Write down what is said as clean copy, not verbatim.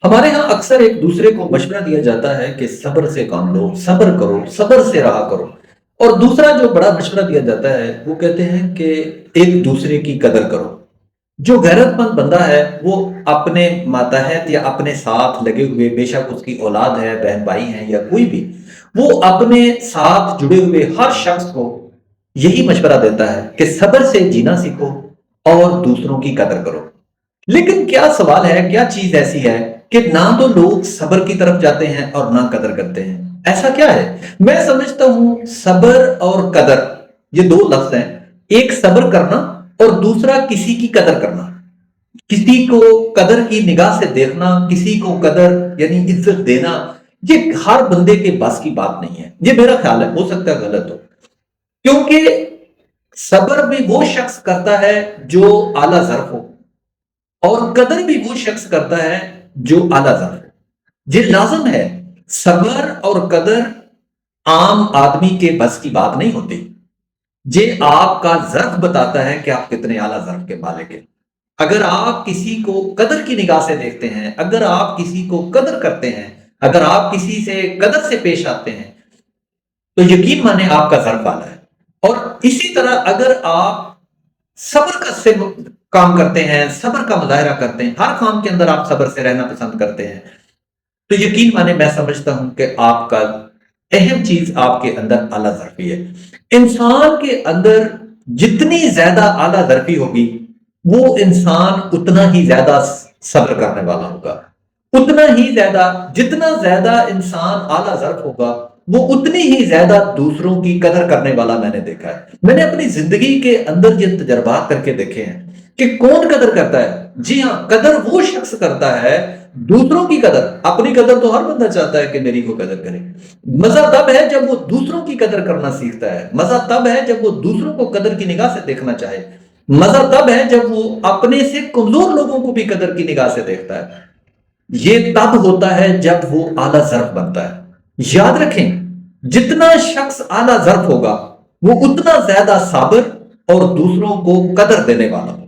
हमारे यहाँ अक्सर एक दूसरे को मशवरा दिया जाता है कि सब्र से काम लो, सब्र करो, सब्र से रहा करो। और दूसरा जो बड़ा मशवरा दिया जाता है वो कहते हैं कि एक दूसरे की कदर करो। जो गैरतमंद बंदा है वो अपने मातहत या अपने साथ लगे हुए, बेशक उसकी औलाद है, बहन भाई हैं या कोई भी, वो अपने साथ जुड़े हुए हर शख्स को यही मशवरा देता है कि सब्र से जीना सीखो और दूसरों की कदर करो। लेकिन क्या सवाल है, क्या चीज ऐसी है कि ना तो लोग सब्र की तरफ जाते हैं और ना कदर करते हैं? ऐसा क्या है? मैं समझता हूं सब्र और कदर ये दो लफ्ज हैं। एक सब्र करना और दूसरा किसी की कदर करना। किसी को कदर की निगाह से देखना, किसी को कदर यानी इज्जत देना, ये हर बंदे के बस की बात नहीं है। ये मेरा ख्याल है, हो सकता है गलत हो। क्योंकि सब्र भी वो शख्स करता है जो आला जर्फ हो, और कदर भी वो शख्स करता है जो आला जर है। ये लाजम है। सबर और कदर आम आदमी के बस की बात नहीं होती। ये आपका जर्फ बताता है कि आप कितने आला जर्फ के मालिक हैं। अगर आप किसी को कदर की निगाह से देखते हैं, अगर आप किसी को कदर करते हैं, अगर आप किसी से कदर से पेश आते हैं, तो यकीन माने आपका जर्फ आला है। और इसी तरह अगर आप सब्र का से काम करते हैं, सब्र का मुजाहरा करते हैं, हर काम के अंदर आप सब्र से रहना पसंद करते हैं, तो यकीन माने मैं समझता हूं कि आपका अहम चीज आपके अंदर आला जरफी है। इंसान के अंदर जितनी ज्यादा आला जरफी होगी, वो इंसान उतना ही ज्यादा सब्र करने वाला होगा। उतना ही ज्यादा, जितना ज्यादा इंसान आला जरफ होगा, वो उतनी ही ज्यादा दूसरों की कदर करने वाला मैंने देखा है। मैंने अपनी जिंदगी के अंदर ये तजर्बात करके देखे हैं कि कौन कदर करता है। जी हाँ, कदर वो शख्स करता है दूसरों की कदर। अपनी कदर तो हर बंदा चाहता है कि मेरी को कदर करे। मजा तब है जब वो दूसरों की कदर करना सीखता है। मजा तब है जब वो दूसरों को कदर की निगाह से देखना चाहे। मजा तब है जब वो अपने से कमजोर लोगों को भी कदर की निगाह से देखता है। ये तब होता है जब वो आला जर्फ बनता है। याद रखें, जितना शख्स आला जर्फ होगा, वो उतना ज्यादा साबिर और दूसरों को कदर देने वाला होगा।